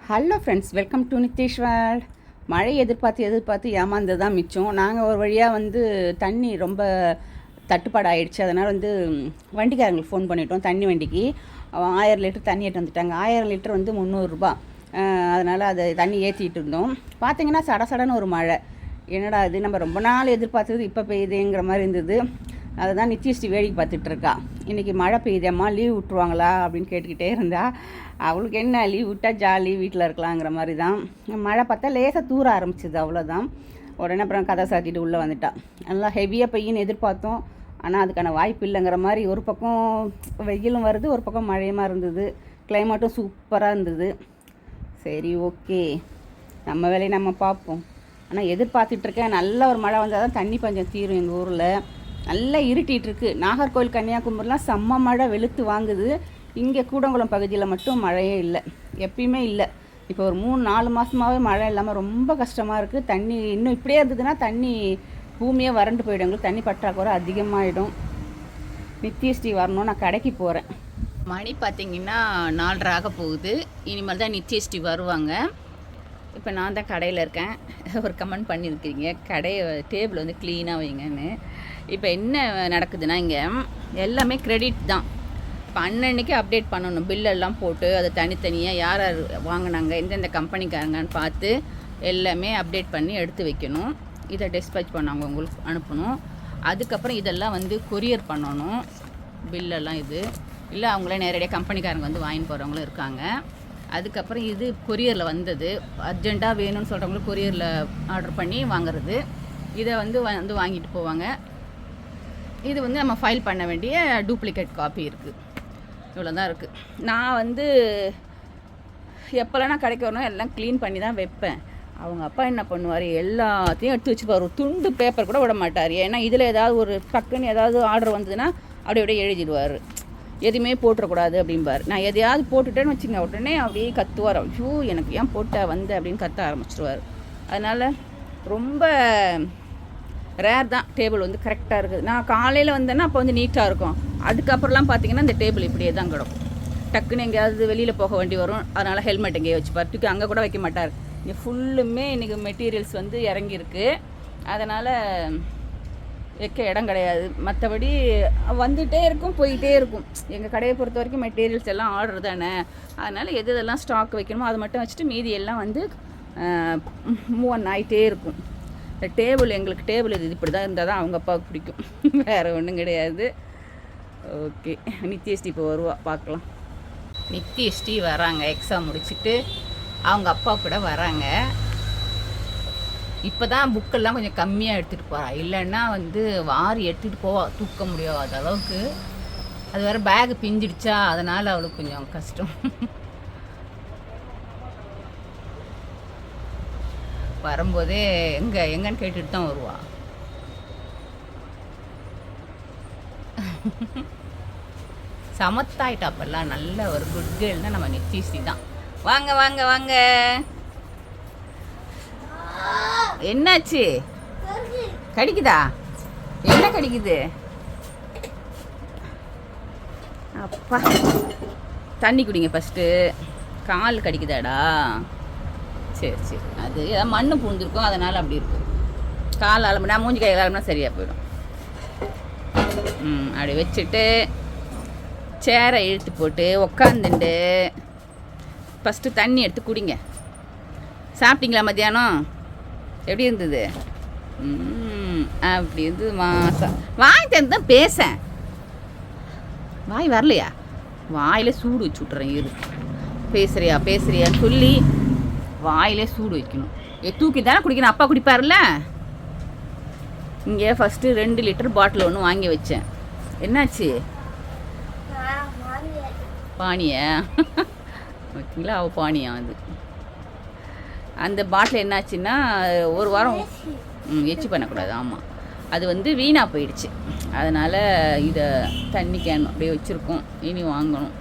Hello friends, welcome to Nithish world. மழை எதிர்பார்த்து ஏமாந்தது தான் மிச்சம். நாங்கள் ஒரு வழியாக தண்ணி ரொம்ப தட்டுப்பாடு ஆகிடுச்சு. அதனால் வண்டிக்காரங்களுக்கு ஃபோன் பண்ணிட்டோம். தண்ணி வண்டிக்கு 1000 லிட்டர் தண்ணி எடுத்து வந்துட்டாங்க. 1000 லிட்டர் 300 ரூபா. அதனால் அதை தண்ணி ஏற்றிட்டு இருந்தோம். பார்த்திங்கன்னா சடசடன்னு ஒரு மழை. என்னடா இது, நம்ம ரொம்ப நாள் எதிர்பார்த்தது இப்போ பெய்யுதுங்கிற மாதிரி இருந்தது. அதை தான் நித்தியஸ்ரீ வேடிக்கை பார்த்துட்ருக்கா. இன்றைக்கி மழை பெய்யுதேம்மா, லீவ் விட்ருவாங்களா அப்படின்னு கேட்டுக்கிட்டே இருந்தா. அவளுக்கு என்ன, லீவ் விட்டால் ஜாலி, வீட்டில் இருக்கலாங்கிற மாதிரி தான். மழை பார்த்தா லேசாக தூர ஆரம்பிச்சிது, அவ்வளோதான். உடனே அப்புறம் கதை சாத்திட்டு உள்ளே வந்துட்டா. நல்லா ஹெவியாக பெய்யுன்னு எதிர்பார்த்தோம். ஆனால் அதுக்கான வாய்ப்பு இல்லைங்கிற மாதிரி. ஒரு பக்கம் வெயிலும் வருது, ஒரு பக்கம் மழையமாக இருந்தது. கிளைமேட்டும் சூப்பராக இருந்தது. சரி, ஓகே, நம்ம வேலையை நம்ம பார்ப்போம். ஆனால் எதிர்பார்த்துட்ருக்கேன். நல்ல ஒரு மழை வந்தால் தான் தண்ணி பஞ்சம் தீரும். எங்கள் ஊரில் நல்லா இருட்டிகிட்ருக்கு. நாகர்கோவில், கன்னியாகுமரிலாம் செம்ம மழை வெளுத்து வாங்குது. இங்கே கூடங்குளம் பகுதியில் மட்டும் மழையே இல்லை, எப்பயுமே இல்லை. இப்போ ஒரு 3-4 மாதமாகவே மழை இல்லாமல் ரொம்ப கஷ்டமாக இருக்குது. தண்ணி இன்னும் இப்படியே இருந்ததுன்னா தண்ணி பூமியே வறண்டு போயிடும். எங்களுக்கு தண்ணி பற்றாக்குறை அதிகமாகிடும். நித்தியஸ்ரீ வரணும், நான் கடைக்கு போகிறேன். மணி பார்த்திங்கன்னா 4:30 ஆக போகுது. இனிமேல் தான் நித்தியஸ்ரீ வருவாங்க. இப்போ நான் தான் கடையில் இருக்கேன். ஒரு கமெண்ட் பண்ணியிருக்கீங்க, கடையை டேபிள் க்ளீனாக வைங்கன்னு. இப்போ என்ன நடக்குதுன்னா, இங்கே எல்லாமே கிரெடிட் தான். இப்போ அன்னன்னைக்கு அப்டேட் பண்ணணும். பில்லெல்லாம் போட்டு அதை தனித்தனியாக யார் யார் வாங்கினாங்க, எந்தெந்த கம்பெனிக்காரங்கன்னு பார்த்து எல்லாமே அப்டேட் பண்ணி எடுத்து வைக்கணும். இதை டிஸ்பேச் பண்ணாங்க, உங்களுக்கு அனுப்பணும். அதுக்கப்புறம் இதெல்லாம் கொரியர் பண்ணணும். பில்லெல்லாம் இது இல்லை, அவங்களே நேரடியாக கம்பெனிக்காரங்க வாங்கிட்டு போகிறவங்களும் இருக்காங்க. அதுக்கப்புறம் இது கொரியரில் வந்தது. அர்ஜெண்ட்டாக வேணும்னு சொல்கிறவங்களுக்கு கொரியரில் ஆர்டர் பண்ணி வாங்குறது. இதை வாங்கிட்டு போவாங்க. இது நம்ம ஃபைல் பண்ண வேண்டிய டூப்ளிகேட் காப்பி இருக்குது. இவ்வளோ தான் இருக்குது. நான் எப்போல்லாம் நான் கடைக்கு வரணும் எல்லாம் க்ளீன் பண்ணி தான் வைப்பேன். அவங்க அப்பா என்ன பண்ணுவார், எல்லாத்தையும் எடுத்து வச்சுப்பார். ஒரு துண்டு பேப்பர் கூட விட மாட்டார். ஏன்னா இதில் ஏதாவது ஒரு டக்குன்னு ஏதாவது ஆர்டர் வந்ததுன்னா அப்படியே எழுதிடுவார். எதுவுமே போட்டுறக்கூடாது அப்படிம்பார். நான் எதையாவது போட்டுட்டேன்னு வச்சுங்க, உடனே அப்படியே கத்துவார். ஐயோ, எனக்கு ஏன் போட்ட அப்படின்னு கத்த ஆரம்பிச்சிடுவார். அதனால் ரொம்ப ரேர் தான் டேபிள் கரெக்டாக இருக்குது. நான் காலையில் வந்தேன்னா அப்போ நீட்டாக இருக்கும். அதுக்கப்புறம்லாம் பார்த்திங்கன்னா இந்த டேபிள் இப்படியே தான் கிடக்கும். டக்குன்னு எங்கேயாவது வெளியில் போக வேண்டி வரும். அதனால் ஹெல்மெட் எங்கேயே வச்சுப்பார். தூக்கி அங்கே கூட வைக்க மாட்டார். இங்கே ஃபுல்லுமே இன்றைக்கி மெட்டீரியல்ஸ் இறங்கியிருக்கு. அதனால் வைக்க இடம் கிடையாது. மற்றபடி வந்துகிட்டே இருக்கும், போயிட்டே இருக்கும். எங்கள் கடையை பொறுத்த வரைக்கும் மெட்டீரியல்ஸ் எல்லாம் ஆர்டர் தானே. அதனால் எது இதெல்லாம் ஸ்டாக் வைக்கணுமோ அதை மட்டும் வச்சுட்டு மீதி எல்லாம் மூவ் ஆன் ஆகிட்டே இருக்கும். இந்த டேபிள், எங்களுக்கு டேபிள் இது இப்படி தான் இருந்தால் தான் அவங்க அப்பாவுக்கு பிடிக்கும். வேறு ஒன்றும் கிடையாது. ஓகே, நித்தியஸ்ரீ இப்போ வருவா, பார்க்கலாம். நித்தியஸ்ரீ வராங்க, எக்ஸாம் முடிச்சுட்டு அவங்க அப்பா கூட வராங்க. இப்போ தான் புக்கெல்லாம் கொஞ்சம் கம்மியாக எடுத்துகிட்டு போகிறா. இல்லைன்னா வாரி எடுத்துகிட்டு போவா, தூக்க முடியாத அளவுக்கு. அது வேறு பேகு பிஞ்சிடுச்சா, அதனால் அவளுக்கு கொஞ்சம் கஷ்டம். வரும்போதே எங்கன்னு கேட்டுட்டு தான் வருவா. சமத்தாயிட்டாப்பெல்லாம் நல்ல ஒரு குட் கேர்ள்னா நம்ம நித்தியஸ்ரீ தான். வாங்க வாங்க வாங்க. என்னாச்சு, கடிக்குதா? என்ன கடிக்குது? அப்பா, தண்ணி குடிங்க ஃபஸ்ட்டு. கால் கடிக்குதாடா? சரி சரி, அது ஏதாவது மண்ணு பூந்துருக்கும், அதனால் அப்படி இருக்கும். கால் அலம்புனா மூஞ்சி கை அலம்புனா சரியாக போயிடும். அப்படி வச்சுட்டு சேரை இழுத்து போட்டு உக்காந்துண்டு ஃபஸ்ட்டு தண்ணி எடுத்து குடிங்க. சாப்பிட்டீங்களா மத்தியானம்? எப்படி இருந்தது? அப்படி இருந்தது. வாய் தந்து தான் பேசேன். வாய் வரலையா? வாயில் சூடு வச்சு விட்றேன். இரு, பேசுறியான்னு சொல்லி வாயிலே சூடு வைக்கணும். தூக்கி தானே குடிக்கணும். அப்பா குடிப்பார்ல. இங்கே ஃபஸ்ட்டு 2 லிட்டர் பாட்டில் ஒன்று வாங்கி வச்சேன். என்னாச்சு? பானியா? ஓகேங்களா, அவள் பானியா அது. அந்த பாட்டில் என்னாச்சுன்னா, ஒரு வாரம் எச்சி பண்ணக்கூடாது. ஆமாம், அது வீணாக போயிடுச்சு. அதனால் இதை தண்ணி கேன் அப்படியே வச்சுருக்கோம். இனி வாங்கணும்.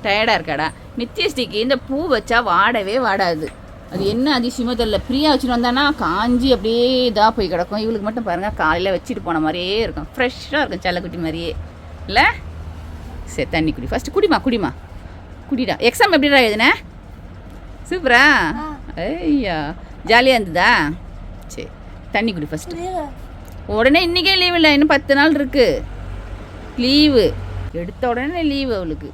டயர்டாக இருக்காடா. நித்தியஸ்ரீக்கு இந்த பூ வச்சா வாடவே வாடாது. அது என்ன அதிசயமோ தெரியல. ஃப்ரீயாக வச்சுட்டு வந்தானா காஞ்சி அப்படியே இதாக போய் கிடக்கும். இவளுக்கு மட்டும் பாருங்கள், காலையில் வச்சுட்டு போன மாதிரியே இருக்கும். ஃப்ரெஷ்ஷாக இருக்கும், செல்லக்குட்டி மாதிரியே இல்லை. சரி, தண்ணி குடி ஃபஸ்ட்டு. குடிமா குடிடா. எக்ஸாம் எப்படிடா எழுதுன? சூப்பரா? ஐயா ஜாலியாக இருந்ததா? சரி, தண்ணி குடி ஃபஸ்ட்டு. உடனே இன்றைக்கே லீவ் இல்லை, இன்னும் 10 நாள் இருக்குது லீவு. எடுத்த உடனே லீவு அவளுக்கு.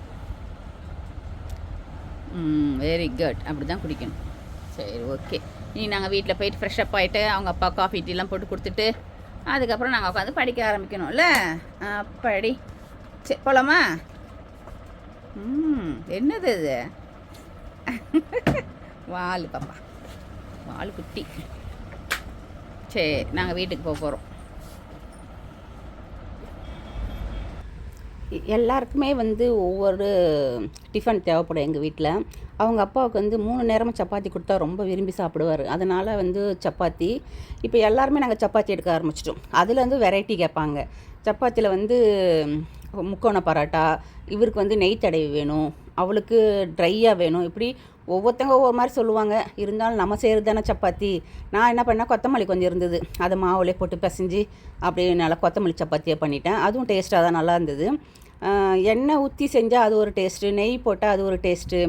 வெரி குட், அப்படி தான் குடிக்கணும். சரி, ஓகே. நீ நாங்கள் வீட்டில் போயிட்டு ஃப்ரெஷ்ஷப் ஆகிட்டு அவங்க அப்பா காஃபி டீலாம் போட்டு கொடுத்துட்டு அதுக்கப்புறம் நாங்கள் உட்காந்து படிக்க ஆரம்பிக்கணும்ல. அப்படி சரி, போகலாமா? என்னது இது? வால் பாப்பா, வால் குட்டி. சரி, நாங்கள் வீட்டுக்கு போக போகிறோம். எல்லாருக்குமே வந்து ஒவ்வொரு டிஃபன் தேவைப்படும் எங்கள் வீட்டில். அவங்க அப்பாவுக்கு வந்து 3 நேரமும் சப்பாத்தி கொடுத்தா ரொம்ப விரும்பி சாப்பிடுவார். அதனால் வந்து சப்பாத்தி. இப்போ எல்லாருமே நாங்கள் சப்பாத்தி எடுக்க ஆரம்பிச்சிட்டோம். அதில் வந்து வெரைட்டி கேட்பாங்க. சப்பாத்தியில் வந்து முக்கோண பரோட்டா, இவருக்கு வந்து நெய் தடவி வேணும், அவளுக்கு ட்ரையாக வேணும். இப்படி ஒவ்வொருத்தங்க ஒவ்வொரு மாதிரி சொல்லுவாங்க. இருந்தாலும் நம்ம செய்கிறது தானே சப்பாத்தி. நான் என்ன பண்ணேன், கொத்தமல்லி கொஞ்சம் இருந்தது, அதை மாவுலேயே போட்டு பிசைஞ்சு அப்படியே நல்லா கொத்தமல்லி சப்பாத்தியாக பண்ணிட்டேன். அதுவும் டேஸ்ட்டாக தான் நல்லா இருந்தது. எண்ணெய் ஊற்றி செஞ்சால் அது ஒரு டேஸ்ட்டு, நெய் போட்டால் அது ஒரு டேஸ்ட்டு,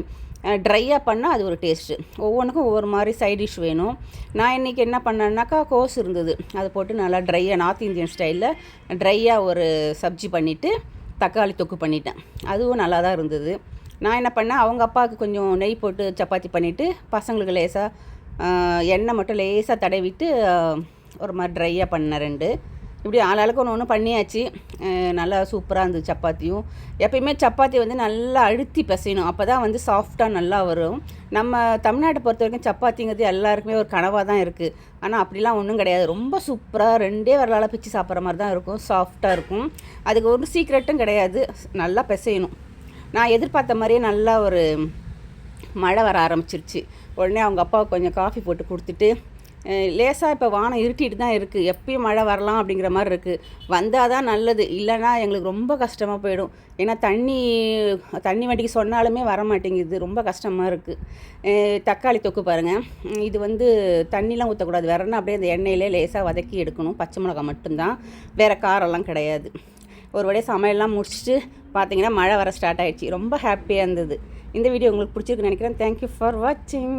ட்ரையாக பண்ணால் அது ஒரு டேஸ்ட்டு. ஒவ்வொன்றுக்கும் ஒவ்வொரு மாதிரி சைட் டிஷ் வேணும். நான் இன்றைக்கி என்ன பண்ணேன்னாக்கா, கோஸ் இருந்தது, அதை போட்டு நல்லா ட்ரையாக நார்த் இந்தியன் ஸ்டைலில் ட்ரையாக ஒரு சப்ஜி பண்ணிவிட்டு தக்காளி தொக்கு பண்ணிட்டேன். அதுவும் நல்லா தான் இருந்தது. நான் என்ன பண்ணேன், அவங்க அப்பாவுக்கு கொஞ்சம் நெய் போட்டு சப்பாத்தி பண்ணிவிட்டு பசங்களுக்கு லேசாக எண்ணெய் மட்டும் லேசாக தடவிட்டு ஒரு மாதிரி ட்ரையாக பண்ணேன் 2. இப்படி ஆளாளுக்கு ஒன்று ஒன்று பண்ணியாச்சு. நல்லா சூப்பராக இருந்தது சப்பாத்தியும். எப்பயுமே சப்பாத்தி வந்து நல்லா அழுத்தி பிசையணும், அப்போ தான் வந்து சாஃப்டாக நல்லா வரும். நம்ம தமிழ்நாட்டை பொறுத்த வரைக்கும் சப்பாத்திங்கிறது எல்லாருக்குமே ஒரு கனவாக தான் இருக்குது. ஆனால் அப்படிலாம் ஒன்றும் கிடையாது. ரொம்ப சூப்பராக 2 விரலால் பிச்சு சாப்பிட்ற மாதிரி தான் இருக்கும், சாஃப்டாக இருக்கும். அதுக்கு ஒரு சீக்ரெட்டும் கிடையாது, நல்லா பிசையணும். நான் எதிர்பார்த்த மாதிரியே நல்லா ஒரு மழை வர ஆரம்பிச்சிருச்சு. உடனே அவங்க அப்பாவுக்கு கொஞ்சம் காஃபி போட்டு கொடுத்துட்டு, லேசாக இப்போ வானம் இருட்டிட்டு தான் இருக்குது, எப்பயும் மழை வரலாம் அப்படிங்கிற மாதிரி இருக்குது. வந்தால் தான் நல்லது, இல்லைனா எங்களுக்கு ரொம்ப கஷ்டமாக போயிடும். ஏன்னா தண்ணி வண்டிக்கு சொன்னாலுமே வர மாட்டேங்குது, ரொம்ப கஷ்டமாக இருக்குது. தக்காளி தொக்கு பாருங்கள், இது வந்து தண்ணிலாம் ஊற்றக்கூடாது, வேறன்னா அப்படியே அந்த எண்ணெயிலே லேசாக வதக்கி எடுக்கணும். பச்சை மிளகாய் மட்டும்தான், வேறு காரெல்லாம் கிடையாது. ஒரு வழியாக சமையல்லாம் முடிச்சுட்டு பார்த்தீங்கன்னா மழை வர ஸ்டார்ட் ஆகிடுச்சு. ரொம்ப ஹாப்பியாக இருந்தது. இந்த வீடியோ உங்களுக்கு பிடிச்சிருக்குன்னு நினைக்கிறேன். தேங்க்யூ ஃபார் வாட்சிங்.